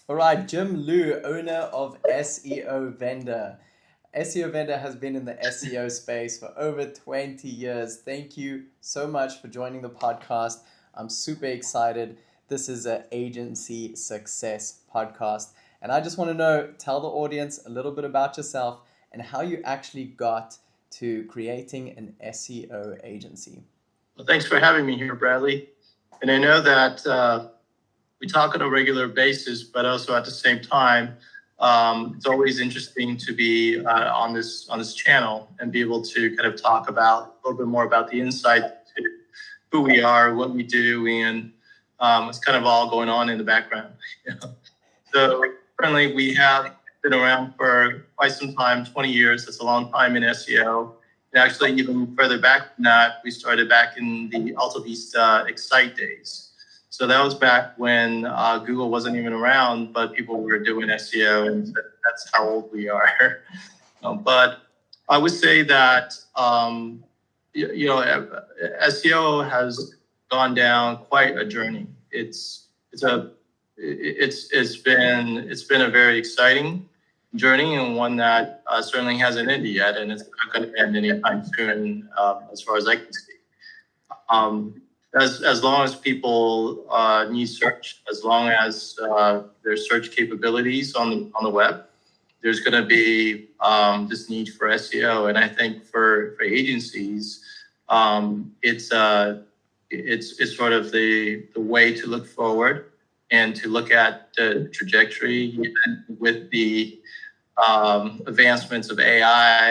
All right, Jim Liu, owner of SEO Vendor. SEO Vendor has been in the SEO space for over 20 years. Thank you so much for joining the podcast. I'm super excited. This is an agency success podcast. And I just want to know, tell the audience a little bit about yourself and how you actually got to creating an SEO agency. Well, thanks for having me here, Bradley. And I know that we talk on a regular basis, but also at the same time, it's always interesting to be on this channel and be able to kind of talk about a little bit more about the insight to who we are, what we do, and what's kind of all going on in the background. So currently, we have been around for quite some time, 20 years. That's a long time in SEO. And actually, even further back than that, we started back in the Alta Vista Excite days. So that was back when Google wasn't even around, but people were doing SEO, and that's how old we are. But I would say that SEO has gone down quite a journey. It's been a very exciting journey, and one that certainly hasn't ended yet, and it's not going to end anytime soon, as far as I can see. As long as people need search, as long as there's search capabilities on the web, there's going to be this need for SEO. And I think for agencies, it's sort of the way to look forward and to look at the trajectory with the advancements of AI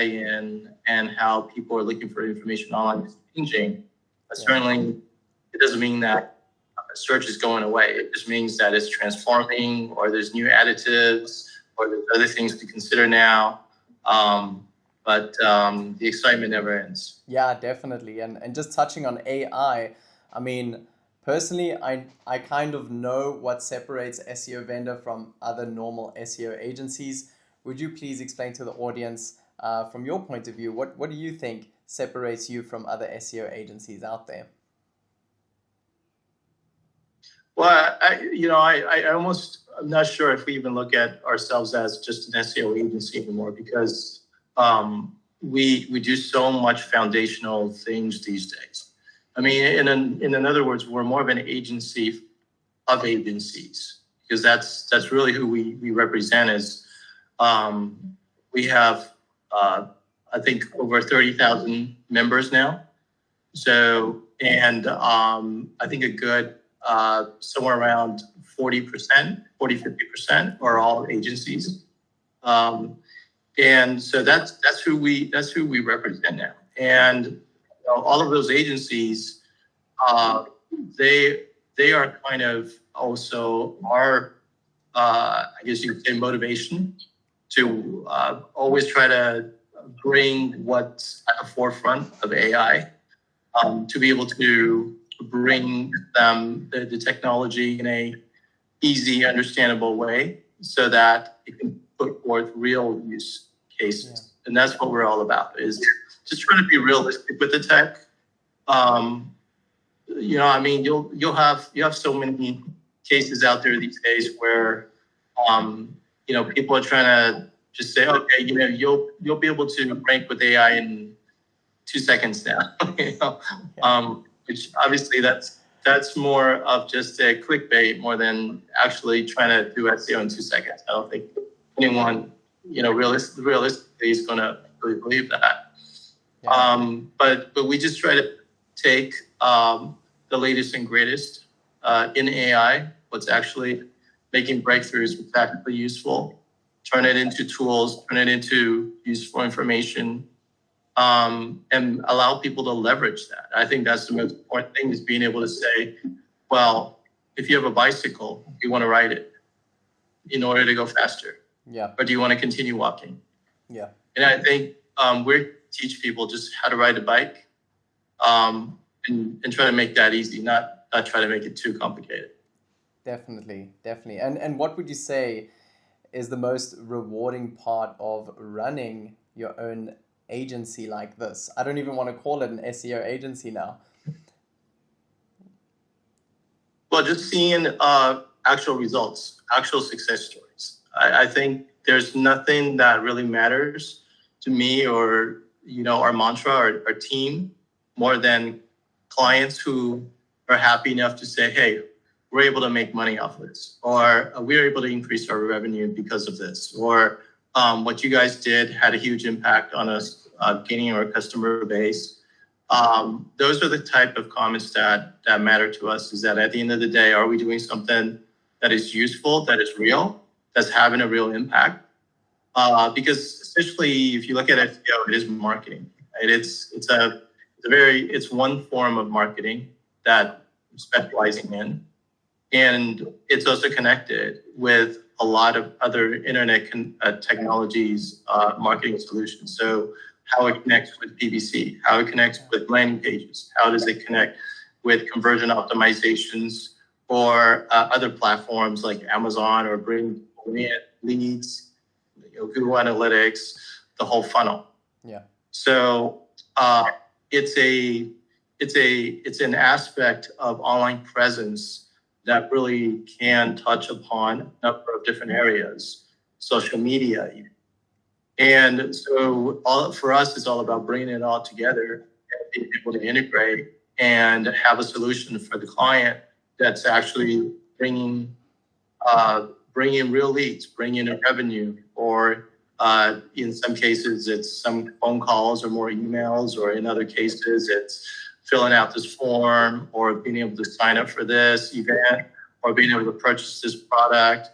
and how people are looking for information online is changing. Certainly, it doesn't mean that search is going away. It just means that it's transforming, or there's new additives, or there's other things to consider now. But the excitement never ends. Yeah, definitely. And just touching on AI, I mean, personally, I kind of know what separates SEO Vendor from other normal SEO agencies. Would you please explain to the audience, from your point of view, what do you think separates you from other SEO agencies out there? Well, I'm not sure if we even look at ourselves as just an SEO agency anymore, because we do so much foundational things these days. I mean, in other words, we're more of an agency of agencies, because that's really who we represent. As we have, I think, over 30,000 members now. So, and I think a good somewhere around 40%, 50% are all agencies. And so that's who we represent now. And all of those agencies, they are kind of also our, I guess you could say, motivation to always try to bring what's at the forefront of AI, to be able to bring them the technology in a easy, understandable way, so that it can put forth real use cases. Yeah. And that's what we're all about, is just trying to be realistic with the tech. I mean, you have so many cases out there these days where people are trying to just say, okay, you'll be able to rank with AI in 2 seconds now. Which obviously that's more of just a clickbait more than actually trying to do SEO in 2 seconds. I don't think anyone realistically is going to really believe that. Yeah. But we just try to take the latest and greatest in AI, what's actually making breakthroughs, what's actually useful, turn it into tools, turn it into useful information, and allow people to leverage that. I think that's the most important thing, is being able to say, well, if you have a bicycle, you want to ride it in order to go faster. Yeah. Or do you want to continue walking? Yeah. And I think we teach people just how to ride a bike, and try to make that easy, not try to make it too complicated. Definitely. And what would you say is the most rewarding part of running your own agency like this? I don't even want to call it an SEO agency now. Well, just seeing actual results, actual success stories. I think there's nothing that really matters to me or, our mantra, our team, more than clients who are happy enough to say, hey, we're able to make money off of this, or we're able to increase our revenue because of this, or what you guys did had a huge impact on us gaining our customer base. Those are the type of comments that matter to us, is that at the end of the day, are we doing something that is useful, that is real, that's having a real impact? Because especially if you look at SEO, it is marketing. Right? It's one form of marketing that I'm specializing in. And it's also connected with a lot of other internet technologies, marketing solutions. So how it connects with PPC, how it connects with landing pages, how does it connect with conversion optimizations or other platforms like Amazon, or bring leads, Google Analytics, the whole funnel. Yeah. So it's an aspect of online presence that really can touch upon a number of different areas, social media even. And so for us, it's all about bringing it all together and being able to integrate and have a solution for the client that's actually bringing real leads, bringing in revenue, or in some cases, it's some phone calls or more emails, or in other cases, it's filling out this form, or being able to sign up for this event, or being able to purchase this product,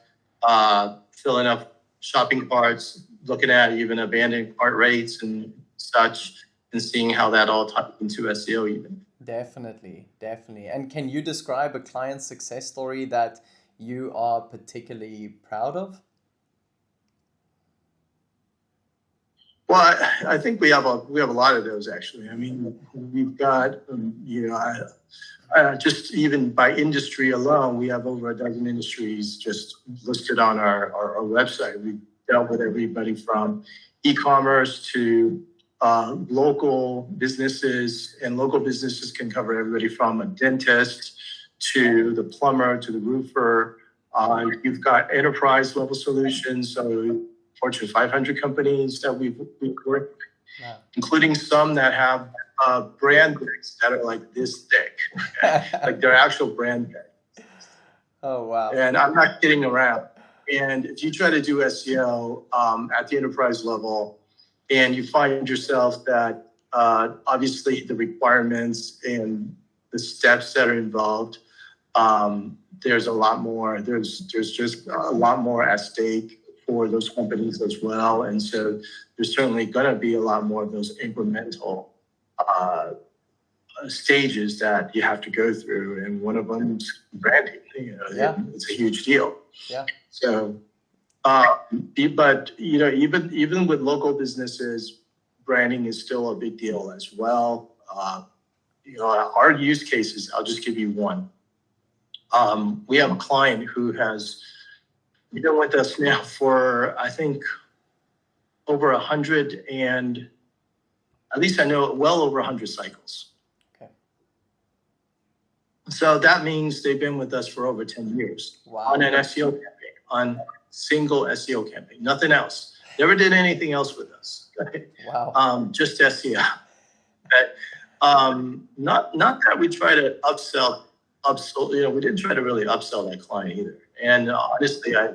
filling up shopping carts, looking at even abandoned cart rates and such, and seeing how that all ties into SEO even. Definitely. And can you describe a client success story that you are particularly proud of? Well, I think we have a lot of those, actually. I mean, we've got just even by industry alone, we have over a dozen industries just listed on our website. We've dealt with everybody from e-commerce to local businesses, and local businesses can cover everybody from a dentist to the plumber to the roofer. You've got enterprise level solutions, so Fortune 500 companies that we've worked with, wow, including some that have brand tags that are like this thick, like they're actual brand tags. Oh, wow. And I'm not kidding around. And if you try to do SEO at the enterprise level, and you find yourself that obviously the requirements and the steps that are involved, there's a lot more. There's just a lot more at stake for those companies as well. And so there's certainly going to be a lot more of those incremental stages that you have to go through. And one of them is branding. Yeah. It's a huge deal. Yeah. So, but even with local businesses, branding is still a big deal as well. Our use cases, I'll just give you one. We have a client who has been with us now for, I think, over 100, and at least I know well over 100 cycles. Okay. So that means they've been with us for over 10 years. Wow. On an SEO campaign, on single SEO campaign, nothing else. Never did anything else with us. Okay? Wow. Just SEO. But, not that we try to upsell. We didn't try to really upsell that client either. And honestly, I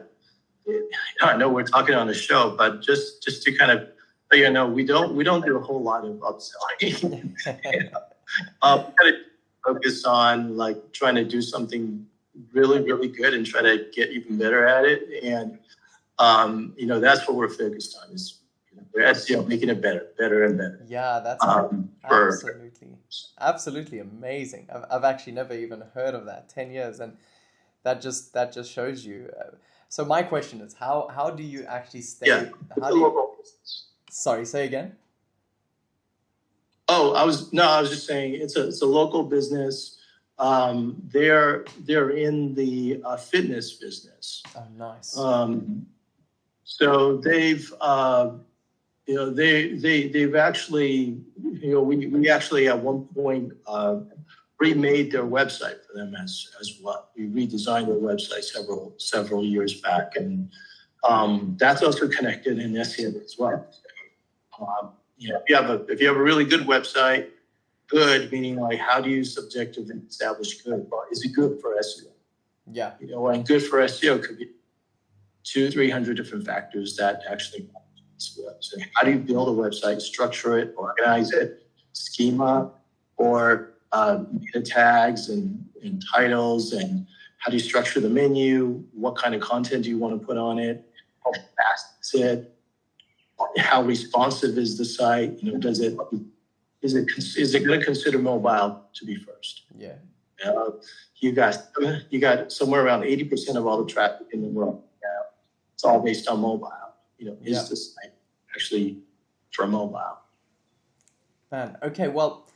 know we're talking on the show, but just to kind of let you know, we don't do a whole lot of upselling. We kind of focus on like trying to do something really, really good and try to get even better at it. And that's what we're focused on, is SEO, making it better and better. Yeah, that's absolutely amazing. I've actually never even heard of that. 10 years, and that just shows you. So my question is, how do you actually stay? Yeah, Sorry, say again. Oh, I was just saying it's a local business. They're in the fitness business. Oh, nice. So they've they've actually we actually at one point remade their website for them as well. We redesigned their website several years back, and that's also connected in SEO as well. If you have a really good website, good meaning like how do you subjectively establish good? Well, is it good for SEO? Yeah. And good for SEO could be 200-300 different factors that actually. So how do you build a website, structure it, organize it, schema, or meta tags and titles, and how do you structure the menu? What kind of content do you want to put on it? How fast is it? How responsive is the site? Is it going to consider mobile to be first? Yeah. You got somewhere around 80% of all the traffic in the world. It's all based on mobile. Is the site actually for mobile? Man, okay. Well,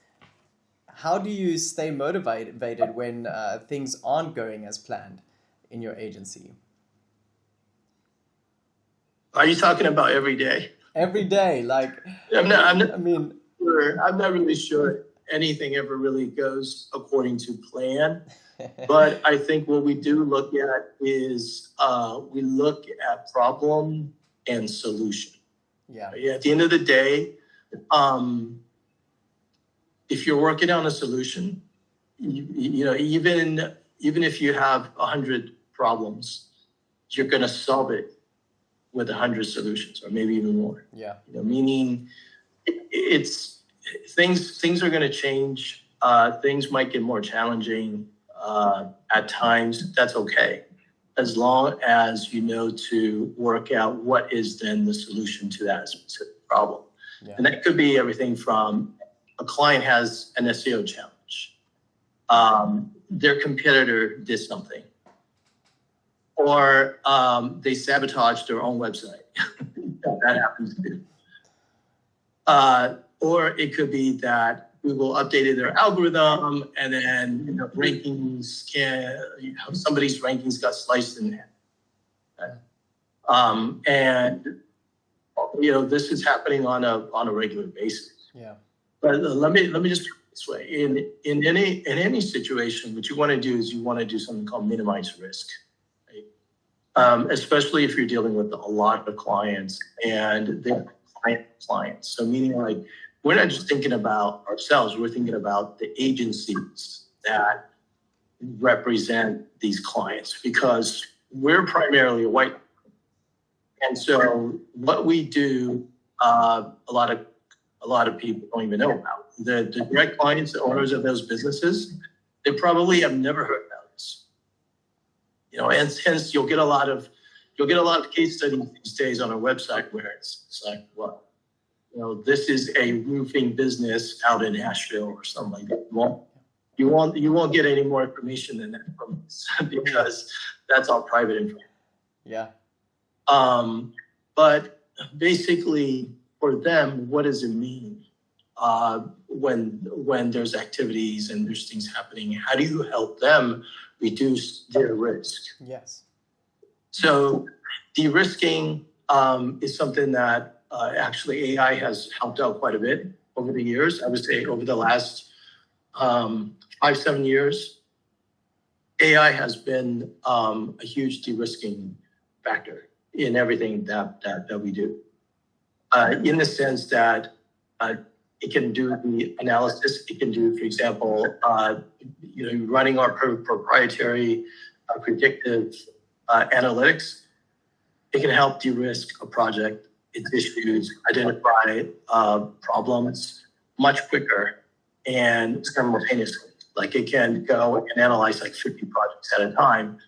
how do you stay motivated when things aren't going as planned in your agency? Are you talking about every day? Every day, like I'm not really sure anything ever really goes according to plan. But I think what we do look at is we look at problem and solution. Yeah. At the end of the day, if you're working on a solution, even if you have 100 problems, you're going to solve it with 100 solutions, or maybe even more. Yeah. Meaning, it's things are going to change. Things might get more challenging at times. That's okay, as long as you know to work out what is then the solution to that specific problem. Yeah. And that could be everything from a client has an SEO challenge. Their competitor did something. Or they sabotaged their own website. That happens too. Or it could be that Google updated their algorithm, and then rankings somebody's rankings got sliced in half. And this is happening on a regular basis. Yeah. But let me just put it this way: in any situation, what you want to do is you want to do something called minimize risk. Especially if you're dealing with a lot of clients and they're clients. So meaning like, we're not just thinking about ourselves, we're thinking about the agencies that represent these clients, because we're primarily a white. And so what we do, a lot of people don't even know about. The direct clients, the owners of those businesses, they probably have never heard about this. And hence you'll get a lot of case studies these days on our website where it's like, well, this is a roofing business out in Asheville or something like that. You won't get any more information than that from us because that's all private information. Yeah. But basically, for them, what does it mean when there's activities and there's things happening? How do you help them reduce their risk? Yes. So de-risking is something that actually AI has helped out quite a bit over the years. I would say over the last 5-7 years, AI has been a huge de-risking factor in everything that we do. In the sense that it can do the analysis. It can do, for example, running our proprietary predictive analytics. It can help de-risk a project, its issues, identify problems much quicker and simultaneously. Like it can go and analyze like 50 projects at a time.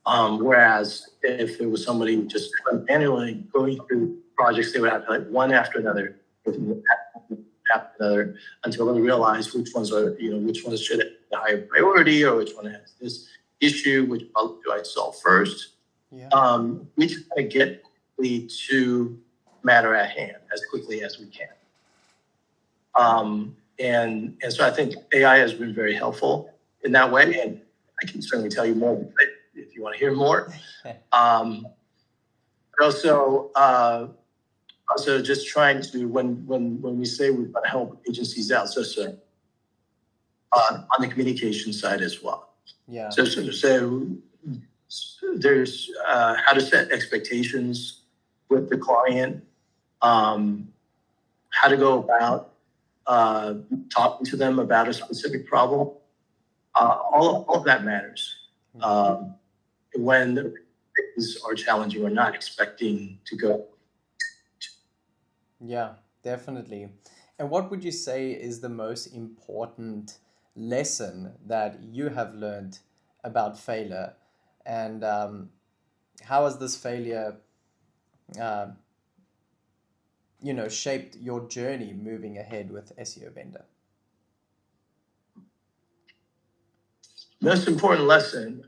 Whereas if it was somebody just manually going through projects, they would have like one after another, until they realize which ones should have the higher priority, or which one has this issue, which do I solve first. Yeah. We just kind of get quickly to matter at hand as quickly as we can. And so I think AI has been very helpful in that way, and I can certainly tell you more if you want to hear more. Also just trying to, when we say we want to help agencies out, so on the communication side as well. Yeah. So there's how to set expectations with the client, how to go about talking to them about a specific problem. All of that matters when things are challenging or not expecting to go. Yeah, definitely. And what would you say is the most important lesson that you have learned about failure? And how has this failure, uh, shaped your journey moving ahead with SEO Vendor? Most important lesson.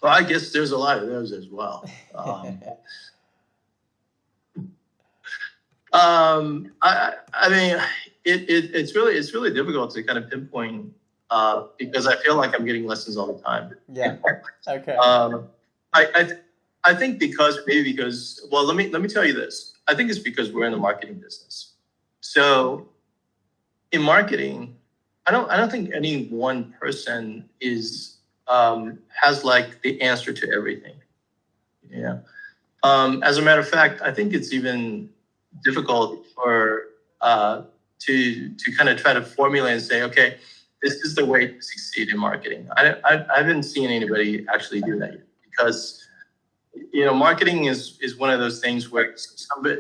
Well, I guess there's a lot of those as well. I mean, it's really difficult to kind of pinpoint because I feel like I'm getting lessons all the time. Yeah. Okay. I think because well, let me tell you this. I think it's because we're in the marketing business. So in marketing, I don't think any one person has like the answer to everything. Yeah. As a matter of fact, I think it's even difficult for to kind of try to formulate and say, okay, this is the way to succeed in marketing. I haven't seen anybody actually do that yet because marketing is one of those things where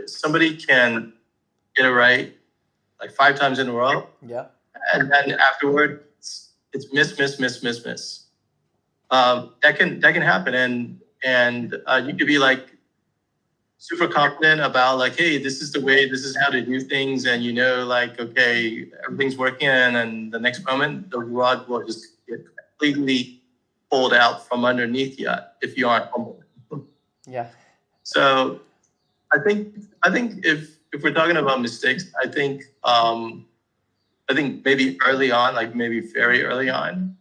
somebody can get it right like 5 times in a row. Yeah. And then afterward, it's miss. That can happen, and you could be like super confident about like, hey, this is the way, this is how to do things, and like, okay, everything's working, and then the next moment the rug will just get completely pulled out from underneath you if you aren't humble. Yeah. So I think if we're talking about mistakes, I think maybe early on, like maybe very early on,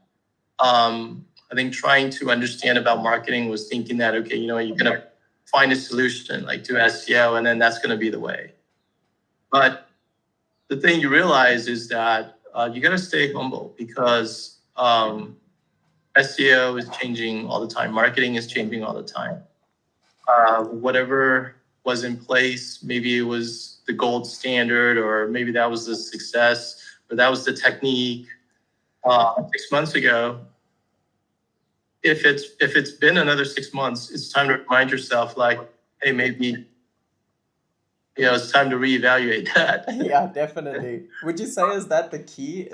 I think trying to understand about marketing was thinking that, okay, you're going to find a solution like to SEO, and then that's going to be the way. But the thing you realize is that you got to stay humble because SEO is changing all the time. Marketing is changing all the time. Whatever was in place, maybe it was the gold standard, or maybe that was the success, or that was the technique 6 months ago. If it's been another 6 months, it's time to remind yourself, like, hey, maybe it's time to reevaluate that. Yeah, definitely. Would you say is that the key?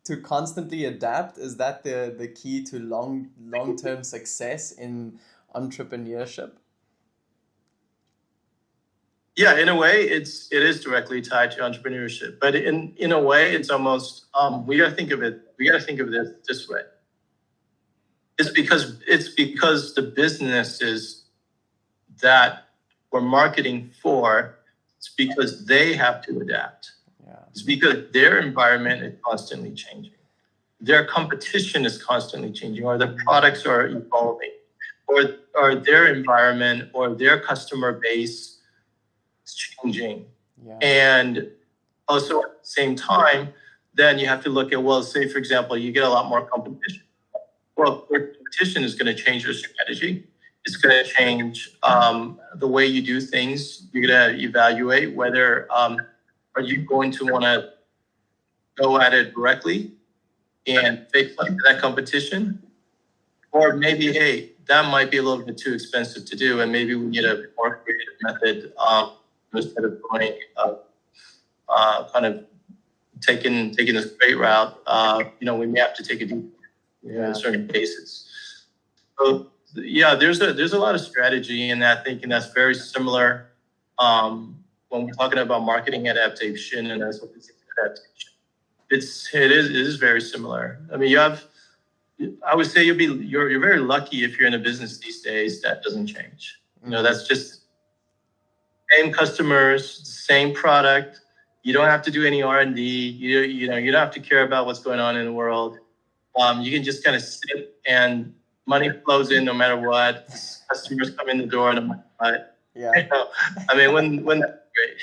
To constantly adapt? Is that the key to long-term success in entrepreneurship? Yeah, in a way, it is directly tied to entrepreneurship, but in a way, it's almost we got to think of it this way. It's because the businesses that we're marketing for, it's because they have to adapt. Yeah. It's because their environment is constantly changing. Their competition is constantly changing, or their products are evolving, or their environment or their customer base is changing. Yeah. And also at the same time, then you have to look at, well, say, for example, you get a lot more competition. Well, your competition is going to change your strategy. It's going to change the way you do things. You're going to evaluate whether are you going to want to go at it directly and face that competition, or maybe, hey, that might be a little bit too expensive to do, and maybe we need a more creative method instead of going kind of taking this straight route. We may have to take a deep in certain cases. So yeah, there's a lot of strategy in that, thinking that's very similar when we're talking about marketing adaptation and adaptation. It is very similar. I mean, I would say you're very lucky if you're in a business these days that doesn't change. That's just same customers, same product. You don't have to do any R&D. You don't have to care about what's going on in the world. You can just kind of sit and money flows in no matter what. Customers come in the door no matter what. Yeah. I mean, when that's great.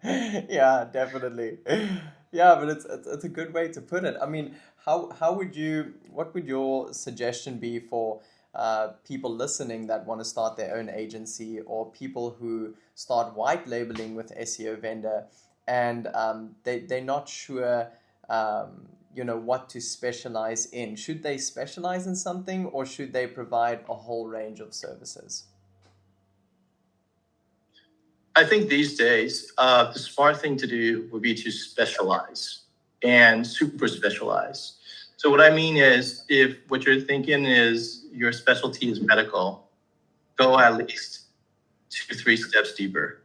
Yeah, definitely. Yeah, but it's a good way to put it. I mean, how would you, what would your suggestion be for people listening that want to start their own agency, or people who start white labeling with SEO vendor, and they're not sure, what to specialize in? Should they specialize in something, or should they provide a whole range of services? I think these days, the smart thing to do would be to specialize and super specialize. So what I mean is, if what you're thinking is your specialty is medical, go at least 2, 3 steps deeper.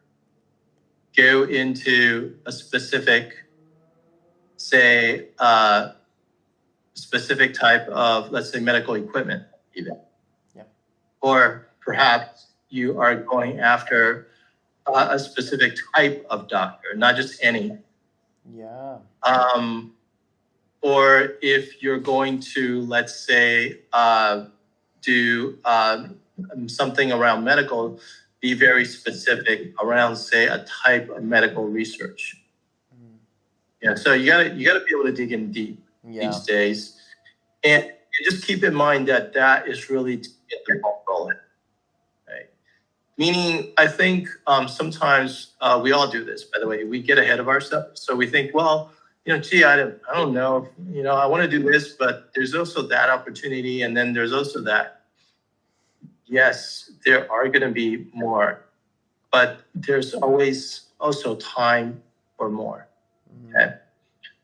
Go into a specific, say, specific type of, let's say, medical equipment, even. Yeah. Or perhaps you are going after a specific type of doctor, not just any. Yeah. Or if you're going to, let's say, do something around medical, be very specific around, say, a type of medical research. Yeah, so you gotta be able to dig in deep these days, and just keep in mind that is really to get the ball rolling. Right? Meaning, I think sometimes we all do this. By the way, we get ahead of ourselves, so we think, well, gee, I don't know, I want to do this, but there's also that opportunity, and then there's also that. Yes, there are going to be more, but there's always also time for more. Okay?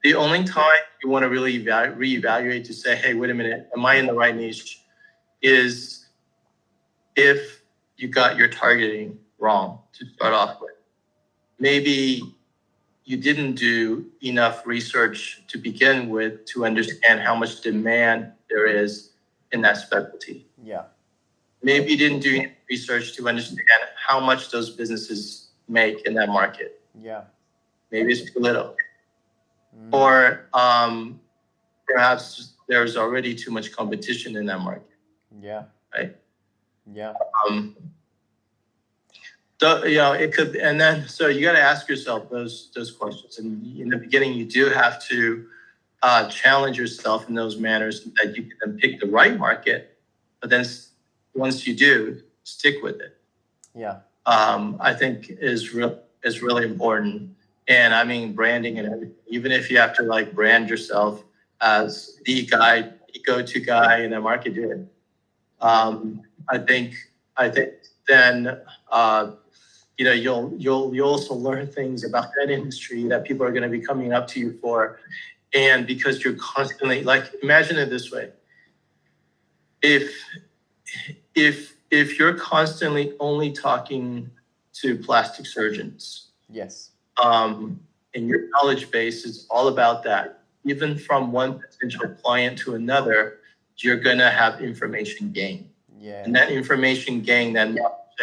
The only time you want to really reevaluate to say, hey, wait a minute, am I in the right niche, is if you got your targeting wrong to start off with. Maybe you didn't do enough research to begin with to understand how much demand there is in that specialty. Yeah. Maybe you didn't do research to understand how much those businesses make in that market. Yeah. Maybe it's too little. Or perhaps there's already too much competition in that market. Yeah. Right? Yeah. It could, and then so you got to ask yourself those questions. And in the beginning, you do have to challenge yourself in those manners that you can then pick the right market. But then once you do, stick with it. Yeah. I think is really important. And I mean, branding and everything. Even if you have to brand yourself as the go-to guy in the market, do it. I think then you'll also learn things about that industry that people are going to be coming up to you for, and because you're constantly imagine it this way: if you're constantly only talking to plastic surgeons, yes, and your knowledge base is all about that, even from one potential client to another, you're going to have information gain. Yeah. And that information gain that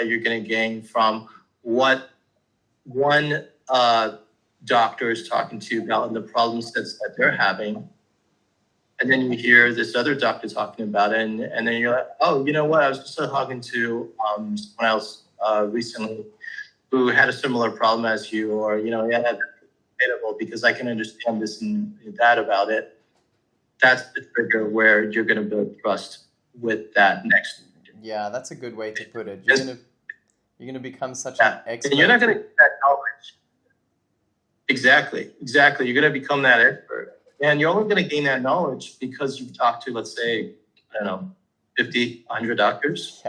you're going to gain from what one doctor is talking to you about and the problem sets that they're having. And then you hear this other doctor talking about it. And then you're like, oh, you know what? I was just talking to someone else recently who had a similar problem as you, or, that's relatable because I can understand this and that about it. That's the trigger where you're going to build trust with that next. Yeah, that's a good way to put it. You're gonna become such an expert. And you're not going to get that knowledge. Exactly. You're going to become that expert. And you're only going to gain that knowledge because you've talked to, let's say, 50, 100 doctors,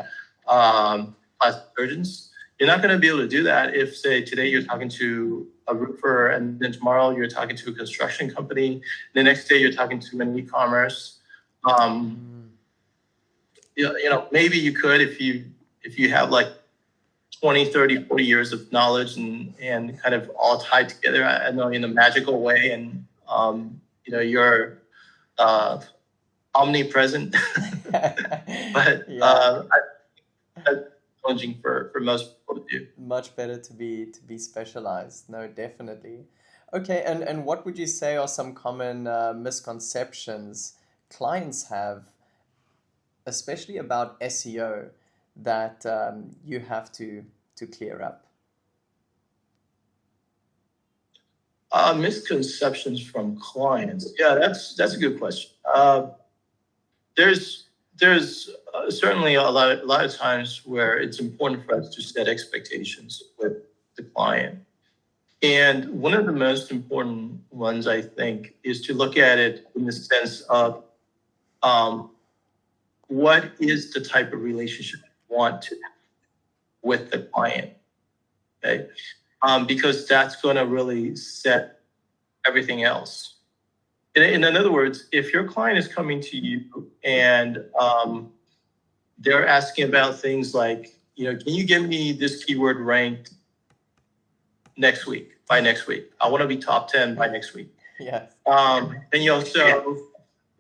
plastic surgeons. You're not going to be able to do that if, say, today you're talking to a roofer, and then tomorrow you're talking to a construction company. The next day you're talking to an e-commerce. Maybe you could if you have 20, 30, 40 years of knowledge and kind of all tied together, I know, in a magical way, and you're omnipresent. But that's challenging for most people to do. Much better to be specialized. No, definitely. Okay, and what would you say are some common misconceptions clients have, especially about SEO, that you have to clear up? Misconceptions from clients. Yeah, that's a good question. There's certainly a lot of times where it's important for us to set expectations with the client. And one of the most important ones, I think, is to look at it in the sense of what is the type of relationship you want to have with the client, okay? Because that's going to really set everything else. In other words, if your client is coming to you and they're asking about things like, can you give me this keyword ranked by next week? I want to be top 10 by next week. Yes. And you also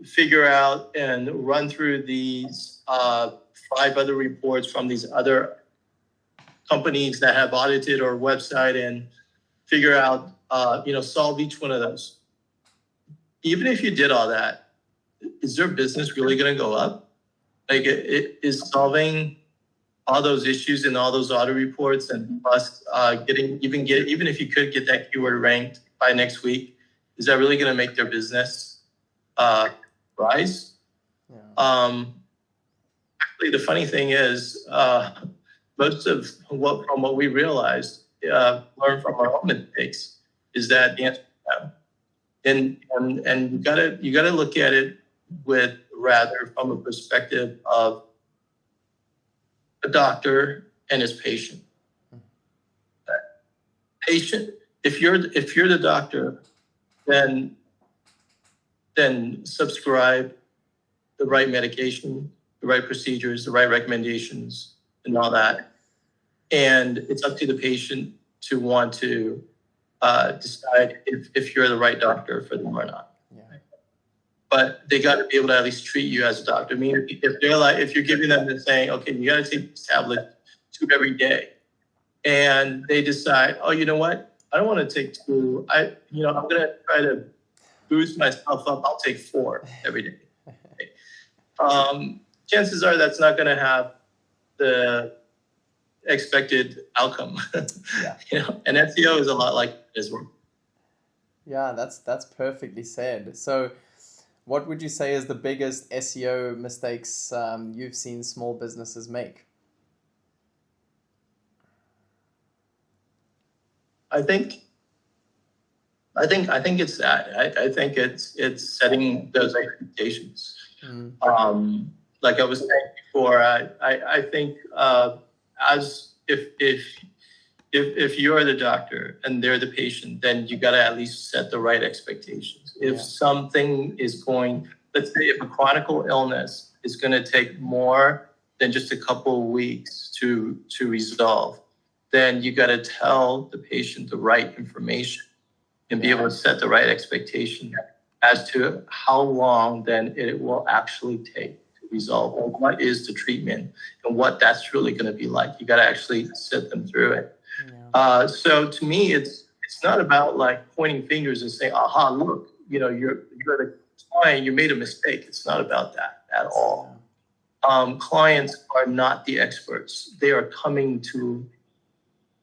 figure out and run through these 5 other reports from these other companies that have audited our website and figure out, solve each one of those. Even if you did all that, is their business really going to go up? Like, it is solving all those issues in all those audit reports and plus even if you could get that keyword ranked by next week, is that really going to make their business rise? Yeah. Actually, the funny thing is, most of what we realized, learned from our own mistakes, is that the answer is no. And you gotta look at it with rather from a perspective of a doctor and his patient. Patient, if you're the doctor, then subscribe the right medication, the right procedures, the right recommendations, and all that. And it's up to the patient to want to decide if you're the right doctor for them or not. Yeah. But they got to be able to at least treat you as a doctor. I mean, if you're giving them and saying, okay, you got to take this tablet 2 every day, and they decide, oh, you know what? I don't want to take 2. I'm going to try to boost myself up. I'll take 4 every day. Chances are that's not going to have the expected outcome. Yeah. And SEO is a lot like this as well. Yeah, that's perfectly said. So what would you say is the biggest SEO mistakes you've seen small businesses make? I think it's that. I think it's setting those expectations. Like I was saying before, I think as if you're the doctor and they're the patient, then you got to at least set the right expectations. If something is let's say if a chronic illness is going to take more than just a couple of weeks to resolve, then you got to tell the patient the right information and be able to set the right expectation as to how long then it will actually take to resolve, or what is the treatment and what that's really going to be like. You got to actually set them through it. Yeah. So to me, it's not about like pointing fingers and saying, aha, look, you're the client, you made a mistake. It's not about that at all. Clients are not the experts. They are coming to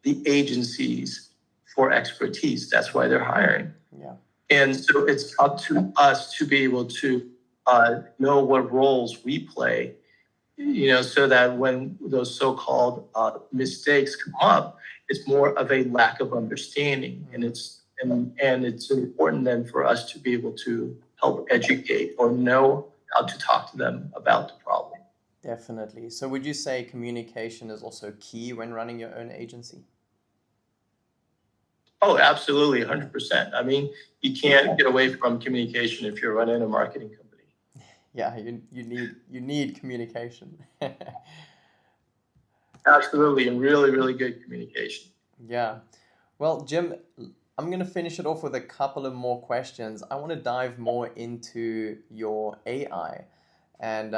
the agencies for expertise. That's why they're hiring. Yeah. And so it's up to us to be able to know what roles we play, so that when those so-called mistakes come up, it's more of a lack of understanding. And it's important then for us to be able to help educate or know how to talk to them about the problem. Definitely. So would you say communication is also key when running your own agency? Oh, absolutely, 100%. I mean, you can't get away from communication if you're running a marketing company. Yeah, you need communication. Absolutely, and really, really good communication. Yeah. Well, Jim, I'm going to finish it off with a couple of more questions. I want to dive more into your AI. And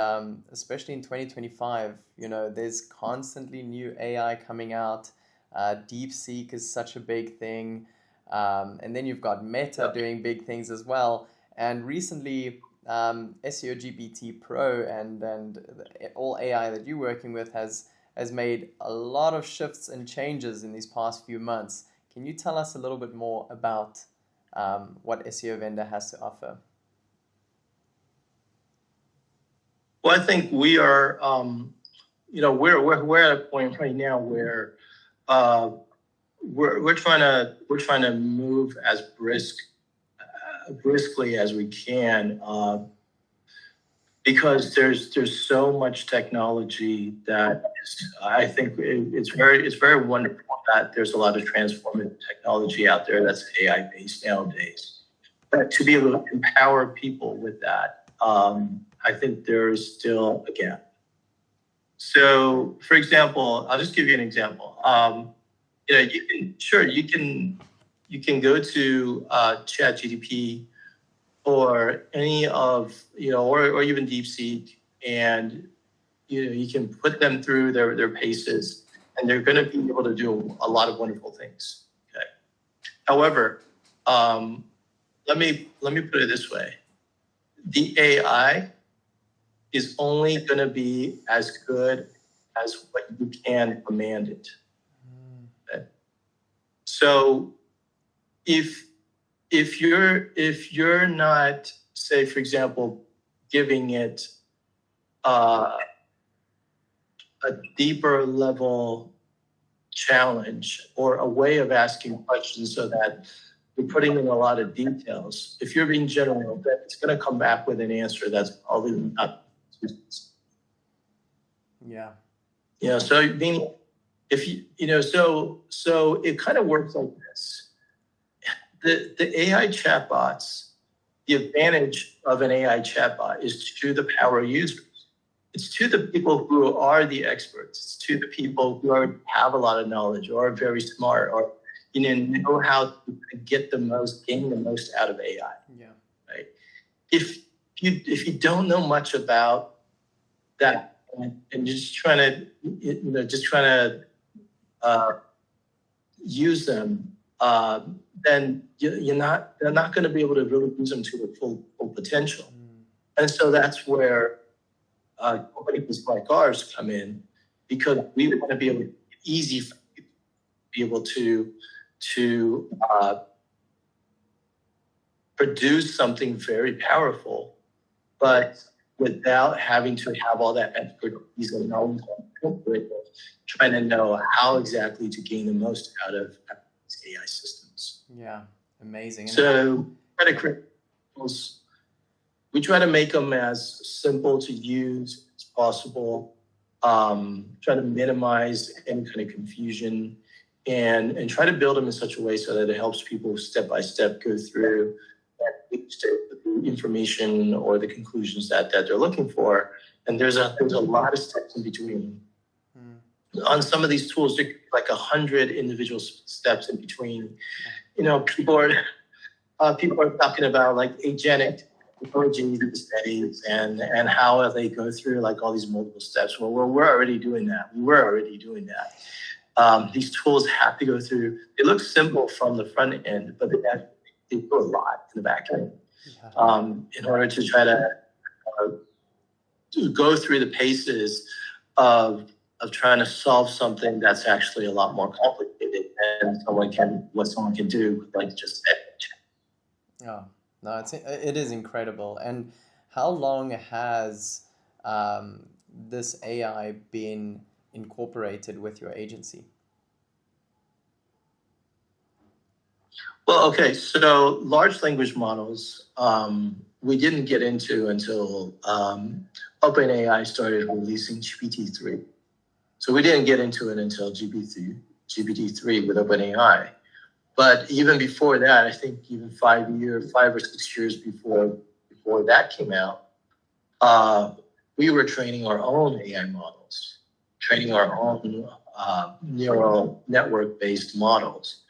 especially in 2025, there's constantly new AI coming out. DeepSeek is such a big thing. And then you've got Meta doing big things as well. And recently, SEO GPT Pro and all AI that you're working with has made a lot of shifts and changes in these past few months. Can you tell us a little bit more about what SEO Vendor has to offer? Well, I think we are, we're at a point right now where we're trying to move as briskly as we can, because there's so much technology that I think it's very wonderful that there's a lot of transformative technology out there that's AI based nowadays. But to be able to empower people with that, I think there is still a gap. So, for example, I'll just give you an example. You can go to ChatGPT or any of, or even DeepSeek, and you can put them through their paces, and they're going to be able to do a lot of wonderful things. Okay. However, let me put it this way: the AI is only going to be as good as what you can command it. Okay? So if you're not, say, for example, giving it a deeper level challenge or a way of asking questions so that you're putting in a lot of details, if you're being general, then it's going to come back with an answer that's probably not. Yeah. So meaning, so it kind of works like this. The AI chatbots, the advantage of an AI chatbot is to the power users. It's to the people who are the experts. It's to the people who have a lot of knowledge or are very smart or know how to gain the most out of AI. Yeah. Right. If you don't know much about that and you're just trying to use them, then they're not going to be able to really use them to their full potential. And so that's where companies like ours come in, because we want to be able to easy for you to be able to produce something very powerful, but without having to have all that expertise and knowledge, trying to know how exactly to gain the most out of these AI systems. Yeah, amazing. So we try to make them as simple to use as possible, try to minimize any kind of confusion, and try to build them in such a way so that it helps people step by step go through the information or the conclusions that they're looking for. And there's a lot of steps in between. On some of these tools, there could be like 100 individual steps in between. People are talking about like agentic technology these days and how they go through like all these multiple steps. Well, we're already doing that. We're already doing that. These tools have to go through. They look simple from the front end, but they do a lot in the back end in order to try to go through the paces of trying to solve something that's actually a lot more complicated than what someone can do with like just that. Oh, no, it is incredible. And how long has this AI been incorporated with your agency? Well, okay, so large language models, we didn't get into until OpenAI started releasing GPT-3. So we didn't get into it until GPT-3 with OpenAI. But even before that, I think even 5 or 6 years before that came out, we were training our own AI models, training our own neural network-based models.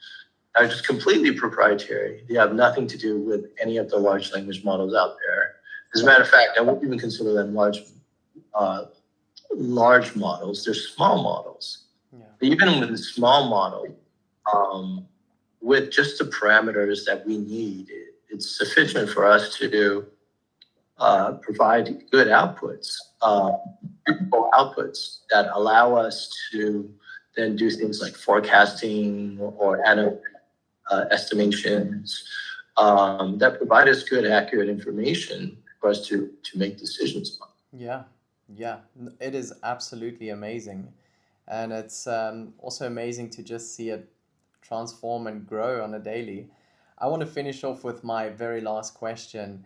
Are just completely proprietary. They have nothing to do with any of the large language models out there. As a matter of fact, I wouldn't even consider them large models. They're small models. Yeah. But even with a small model, with just the parameters that we need, it's sufficient for us to provide good outputs, outputs that allow us to then do things like forecasting or estimations, that provide us good, accurate information for us to make decisions on. Yeah, yeah, it is absolutely amazing. And it's also amazing to just see it transform and grow on a daily. I want to finish off with my very last question.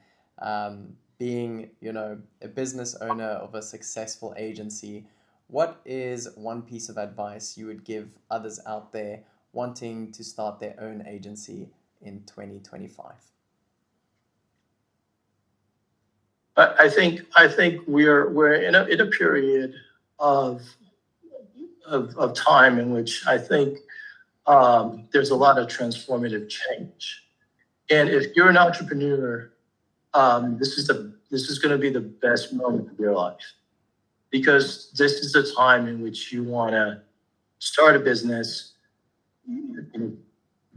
Being, a business owner of a successful agency, what is one piece of advice you would give others out there wanting to start their own agency in 2025? I think we're in a period of time in which I think there's a lot of transformative change. And if you're an entrepreneur, this is going to be the best moment of your life, because this is the time in which you want to start a business,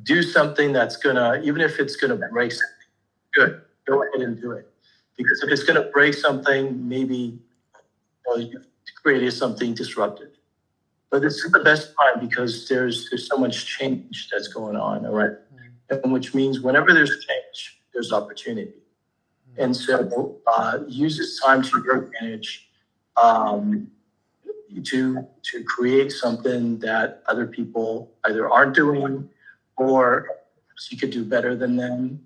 do something that's gonna, even if it's gonna break something, good, go ahead and do it. Because if it's gonna break something, maybe you've created something disruptive. But this is the best time because there's so much change that's going on, all right? And which means whenever there's change, there's opportunity. And so use this time to your advantage, to create something that other people either aren't doing or you could do better than them.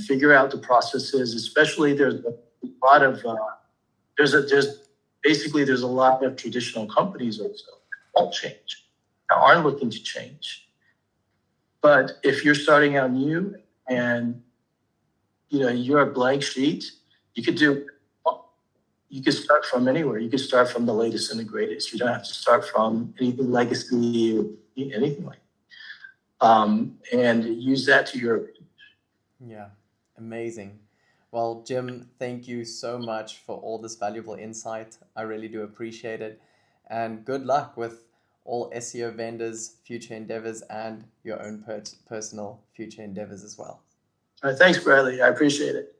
Figure out the processes, especially there's a lot of there's a lot of traditional companies also that won't change, that aren't looking to change. But if you're starting out new and you're a blank sheet, you could start from anywhere. You could start from the latest and the greatest. You don't have to start from anything legacy or anything like that. And use that to your. Yeah, amazing. Well, Jim, thank you so much for all this valuable insight. I really do appreciate it. And good luck with all SEO vendors' future endeavors and your own personal future endeavors as well. All right, thanks, Bradley. I appreciate it.